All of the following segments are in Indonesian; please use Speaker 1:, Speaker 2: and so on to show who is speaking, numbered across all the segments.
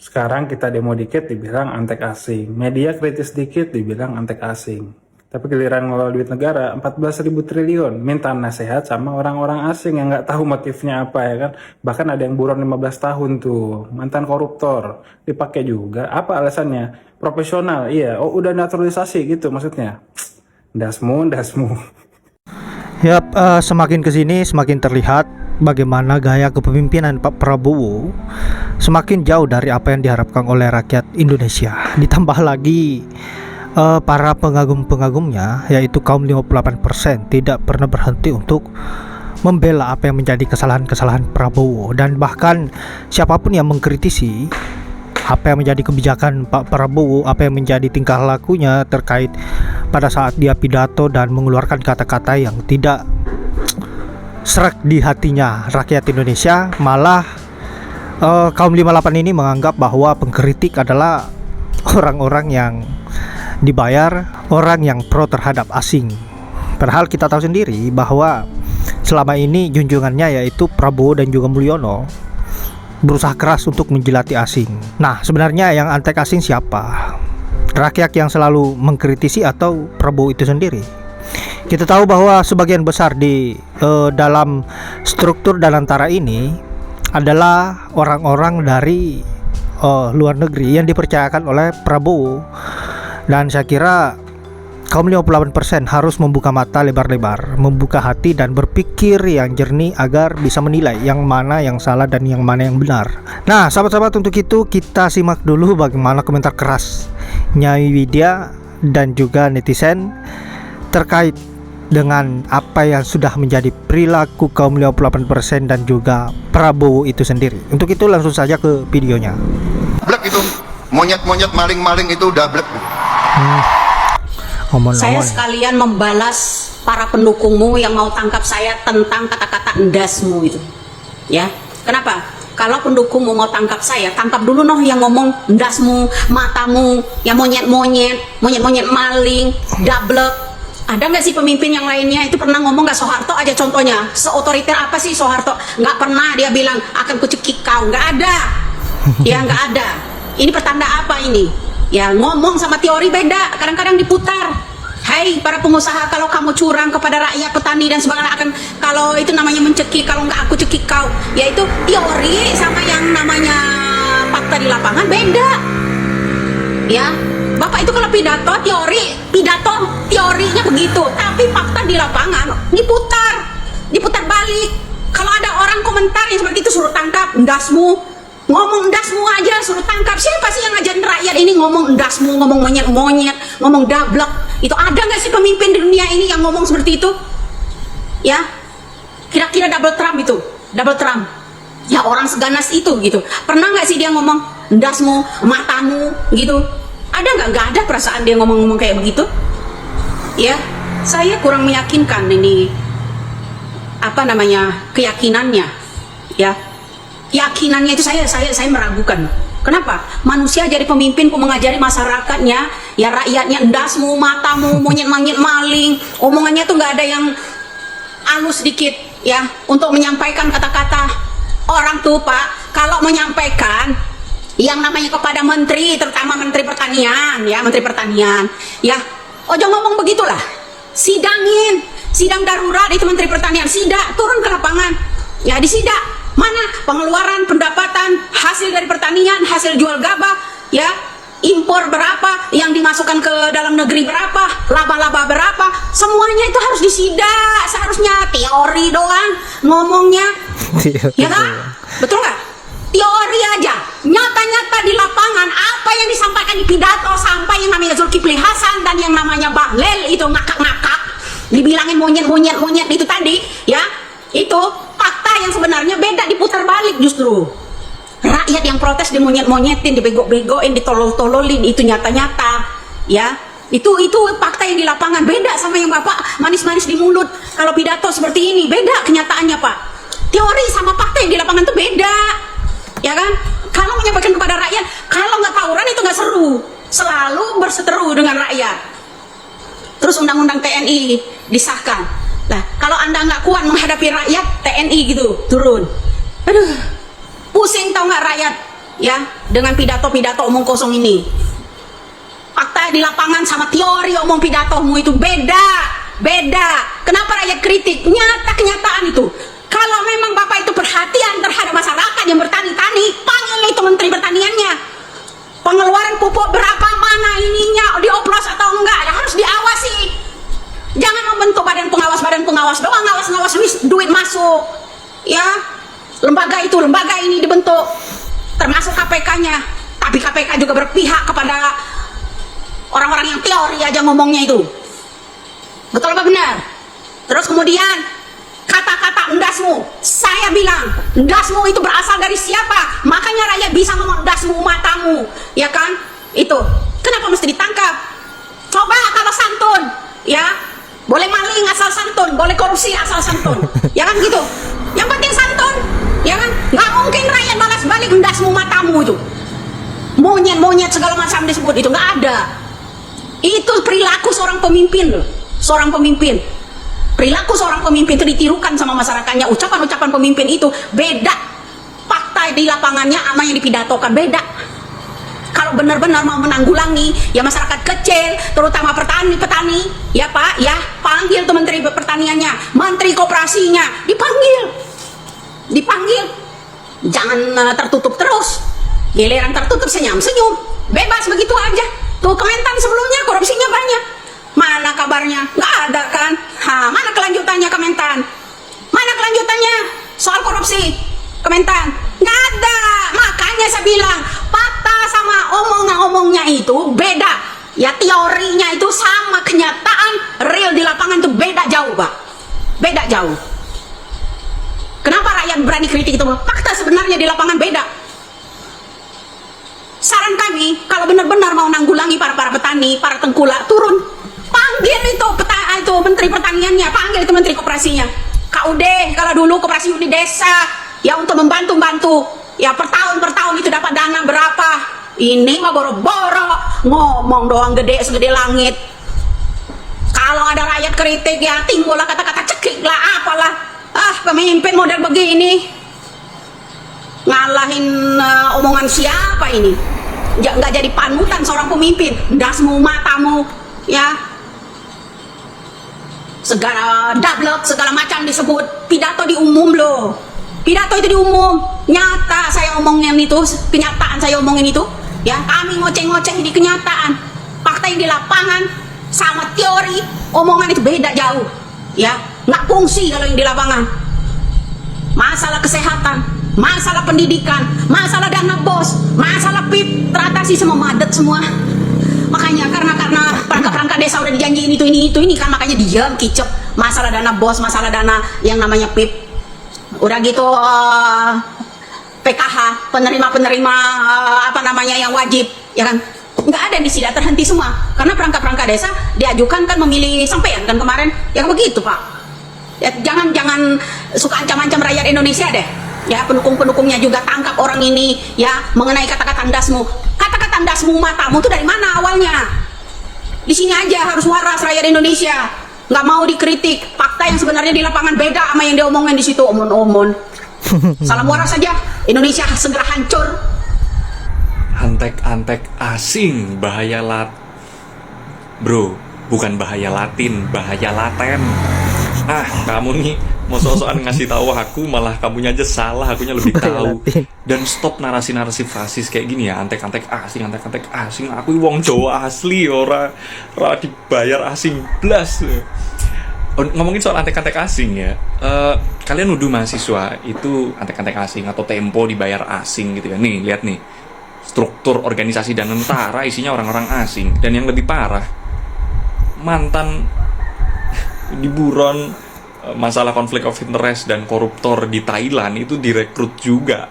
Speaker 1: Sekarang kita demo dikit dibilang antek asing. Media kritis dikit dibilang antek asing. Tapi giliran ngelola duit negara 14.000 triliun, minta nasihat sama orang-orang asing yang nggak tahu motifnya apa ya kan. Bahkan ada yang buron 15 tahun tuh, mantan koruptor, dipakai juga. Apa alasannya? Profesional, iya. Oh udah naturalisasi gitu maksudnya. Dasmu.
Speaker 2: Yap, semakin kesini semakin terlihat bagaimana gaya kepemimpinan Pak Prabowo semakin jauh dari apa yang diharapkan oleh rakyat Indonesia. Ditambah lagi para pengagum-pengagumnya, yaitu kaum 58%, tidak pernah berhenti untuk membela apa yang menjadi kesalahan-kesalahan Prabowo. Dan bahkan siapapun yang mengkritisi apa yang menjadi kebijakan Pak Prabowo, apa yang menjadi tingkah lakunya terkait pada saat dia pidato dan mengeluarkan kata-kata yang tidak serak di hatinya rakyat Indonesia, malah kaum 58 ini menganggap bahwa pengkritik adalah orang-orang yang dibayar, orang yang pro terhadap asing. Padahal kita tahu sendiri bahwa selama ini junjungannya, yaitu Prabowo dan juga Mulyono, berusaha keras untuk menjilati asing. Nah, sebenarnya yang antek asing siapa? Rakyat yang selalu mengkritisi atau Prabowo itu sendiri? Kita tahu bahwa sebagian besar di dalam struktur dan antara ini adalah orang-orang dari luar negeri yang dipercayakan oleh Prabowo. Dan saya kira kaum 58% harus membuka mata lebar-lebar, membuka hati dan berpikir yang jernih agar bisa menilai yang mana yang salah dan yang mana yang benar. Nah, sahabat-sahabat, untuk itu kita simak dulu bagaimana komentar keras Nyai Widya dan juga netizen terkait dengan apa yang sudah menjadi perilaku kaum 58% dan juga Prabowo itu sendiri. Untuk itu langsung saja ke videonya.
Speaker 3: Blek itu, monyet-monyet maling-maling itu udah blek.
Speaker 4: Saya sekalian membalas para pendukungmu yang mau tangkap saya tentang kata-kata endasmu itu. Ya, kenapa? Kalau pendukungmu mau tangkap saya, tangkap dulu noh yang ngomong endasmu, matamu, yang monyet-monyet maling, dablek. Ada nggak sih pemimpin yang lainnya itu pernah ngomong nggak? Soeharto aja contohnya. Seotoriter apa sih Soeharto? Nggak pernah dia bilang akan kucekik kau. Nggak ada. Ya nggak ada. Ini pertanda apa ini? Ya ngomong sama teori beda. Kadang-kadang diputar. Hai para pengusaha, kalau kamu curang kepada rakyat, petani dan sebagainya, akan kalau itu namanya mencekik, kalau nggak aku cekik kau. Yaitu teori sama yang namanya fakta di lapangan beda. Ya, Bapak itu kalau pidato teorinya begitu, tapi fakta di lapangan diputar balik. Kalau ada orang komentar yang seperti itu, suruh tangkap endasmu, ngomong endasmu aja, suruh tangkap. Siapa sih yang ngajarin rakyat ini ngomong endasmu, ngomong monyet-monyet, ngomong dablek? Itu ada nggak sih pemimpin di dunia ini yang ngomong seperti itu? Ya, kira-kira double Trump itu, double Trump. Ya orang seganas itu gitu. Pernah nggak sih dia ngomong endasmu, matamu gitu? Ada nggak? Nggak ada perasaan dia ngomong-ngomong kayak begitu. Ya, saya kurang meyakinkan ini apa namanya keyakinannya. Ya, keyakinannya itu saya meragukan. Kenapa? Manusia jadi pemimpin kok mengajari masyarakatnya, ya rakyatnya endasmu, matamu, monyet-monyet maling. Omongannya tuh nggak ada yang halus sedikit ya untuk menyampaikan kata-kata. Orang tuh Pak, kalau menyampaikan yang namanya kepada menteri, terutama menteri pertanian, ya, ojo ngomong begitulah. Sidang darurat itu menteri pertanian, sidak, turun ke lapangan, ya disidak. Mana pengeluaran pendapatan hasil dari pertanian, hasil jual gabah, ya, impor berapa, yang dimasukkan ke dalam negeri berapa, laba-laba berapa, semuanya itu harus disidak. Seharusnya teori doang ngomongnya, ya kan? Betul nggak? Teori aja, nyata-nyata di lapangan apa yang disampaikan di pidato, sampai yang namanya Zulkifli Hasan dan yang namanya Bahlil itu ngakak-ngakak, dibilangin monyet itu tadi, ya, itu fakta yang sebenarnya beda, diputar balik justru. Rakyat yang protes dimonyet-monyetin, dibego-begoin, ditolol-tololin, itu nyata-nyata, ya. Itu fakta yang di lapangan, beda sama yang Bapak manis-manis di mulut. Kalau pidato seperti ini beda kenyataannya, Pak. Teori sama fakta yang di lapangan itu beda. Ya kan? Kalau menyampaikan kepada rakyat, kalau nggak tawuran itu nggak seru. Selalu berseteru dengan rakyat. Terus undang-undang TNI disahkan. Nah, kalau Anda nggak kuat menghadapi rakyat, TNI gitu turun. Aduh, pusing tau nggak rakyat? ya dengan pidato-pidato omong kosong ini. Fakta di lapangan sama teori omong pidatomu itu beda. Kenapa rakyat kritik? Nyata kenyataan itu. Kalau memang Bapak itu perhatian terhadap masyarakat yang bertani-tani, panggil itu Menteri Pertaniannya. Pengeluaran pupuk berapa, mana ininya, dioplos atau enggak, yang harus diawasi. Jangan membentuk badan pengawas doang, ngawas duit masuk. Ya, lembaga ini dibentuk, termasuk KPK-nya. Tapi KPK juga berpihak kepada orang-orang yang teori aja ngomongnya itu. Betul apa benar? Terus kemudian kata-kata endasmu, saya bilang endasmu itu berasal dari siapa? Makanya rakyat bisa ngomong endasmu matamu, ya kan? Itu kenapa mesti ditangkap? Coba kalau santun, ya boleh maling asal santun, boleh korupsi asal santun, ya kan gitu. Yang penting santun, ya kan? Nggak mungkin rakyat balas balik endasmu matamu itu. Monyet segala macam disebut itu nggak ada. Itu perilaku seorang pemimpin loh, seorang pemimpin. Perilaku seorang pemimpin itu ditirukan sama masyarakatnya. Ucapan-ucapan pemimpin itu beda. Fakta di lapangannya sama yang dipidatokan beda. Kalau benar-benar mau menanggulangi ya masyarakat kecil, terutama petani, ya Pak, ya panggil tuh Menteri Pertaniannya, Menteri Koperasinya, dipanggil. Jangan tertutup terus. Giliran tertutup senyum-senyum, bebas begitu aja. Tuh Kementan sebelumnya korupsinya banyak. Mana kabarnya? Nggak ada kan? Mana kelanjutannya Kementan? Mana kelanjutannya soal korupsi Kementan? Nggak ada. Makanya saya bilang fakta sama omongnya itu beda. Ya teorinya itu sama, kenyataan real di lapangan itu beda jauh Pak. Beda jauh. Kenapa rakyat berani kritik itu? Fakta sebenarnya di lapangan beda. Saran kami, kalau benar-benar mau nanggulangi para petani, para tengkulak, turun. Panggil itu Menteri Pertaniannya, panggil itu Menteri Koperasinya. KUD, kalau dulu Koperasi Uni Desa, ya untuk membantu, ya per tahun itu dapat dana berapa. Ini mah boro-boro, ngomong doang gede segede langit. Kalau ada rakyat kritik ya timbul lah kata-kata cekik lah, apalah. Pemimpin model begini, ngalahin omongan siapa ini? Nggak jadi panutan seorang pemimpin. Dasmu matamu, ya segala dablek segala macam disebut. Pidato di umum loh, pidato itu di umum. Nyata saya omongin itu, kenyataan saya omongin itu, ya kami ngoceh-ngoceh di kenyataan. Fakta yang di lapangan sama teori omongan itu beda jauh, ya nggak fungsi kalau yang di lapangan. Masalah kesehatan, masalah pendidikan, masalah dana bos, masalah PIP teratasi semua, madet semua. Makanya karena perangkat desa udah dijanjiin itu ini kan, makanya diam kicep. Masalah dana bos, masalah dana yang namanya PIP, udah gitu PKH, penerima apa namanya yang wajib, ya kan nggak ada di sini, terhenti semua karena perangkat desa diajukan kan memilih sampean kan kemarin, ya begitu Pak. Ya, jangan suka ancam-ancam rakyat Indonesia deh. Ya pendukungnya juga tangkap orang ini ya mengenai kata-kata ndasmu. Kata-kata ndasmu matamu itu dari mana awalnya? Di sini aja harus waras rakyat Indonesia. Nggak mau dikritik. Fakta yang sebenarnya di lapangan beda sama yang diomongin di situ, omon-omon. Salam waras saja. Indonesia segera hancur.
Speaker 5: Antek-antek asing, bahaya bro, bukan bahaya Latin, bahaya laten. Kamu nih mau sok-sokan ngasih tahu aku, malah kamunya aja salah, akunya lebih tahu. Dan stop narasi-narasi fasis kayak gini ya, antek-antek asing. Aku wong Jawa asli, ora dibayar asing blas. Ngomongin soal antek-antek asing ya, kalian nuduh mahasiswa itu antek-antek asing atau Tempo dibayar asing gitu ya. Nih lihat nih, struktur organisasi dan tentara isinya orang-orang asing. Dan yang lebih parah, mantan di buron masalah konflik of interest dan koruptor di Thailand itu direkrut juga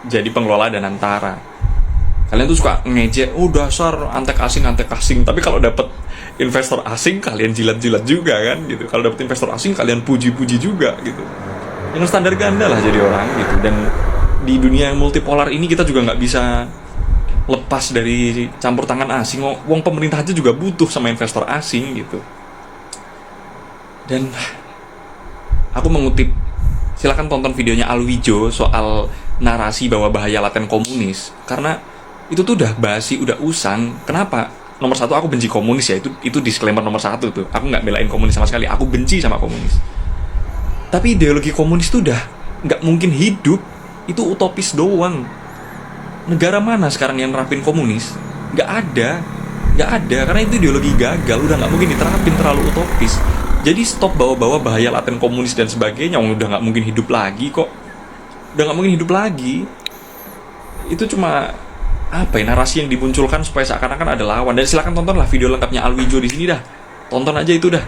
Speaker 5: jadi pengelola Danantara. Kalian tuh suka ngejek, dasar antek asing, tapi kalau dapet investor asing kalian jilat-jilat juga kan gitu. Kalau dapet investor asing kalian puji-puji juga gitu. Yang standar ganda lah jadi orang gitu. Dan di dunia yang multipolar ini kita juga nggak bisa lepas dari campur tangan asing. Wong pemerintah aja juga butuh sama investor asing gitu. Dan aku mengutip, silakan tonton videonya Alwijo soal narasi bahwa bahaya laten komunis, karena itu tuh udah basi, udah usang. Kenapa? Nomor satu, aku benci komunis ya, itu disclaimer nomor satu tuh. Aku nggak belain komunis sama sekali, aku benci sama komunis. Tapi ideologi komunis tuh udah nggak mungkin hidup, itu utopis doang. Negara mana sekarang yang nerapin komunis? Nggak ada, karena itu ideologi gagal, udah nggak mungkin diterapin, terlalu utopis. Jadi stop bawa-bawa bahaya laten komunis dan sebagainya, udah nggak mungkin hidup lagi kok. Udah nggak mungkin hidup lagi. Itu cuma apa ya, narasi yang dimunculkan supaya seakan-akan ada lawan. Dan silakan tontonlah video lengkapnya Alwijo di sini dah. Tonton aja itu dah.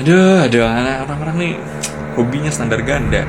Speaker 5: Ada orang-orang nih hobinya standar ganda.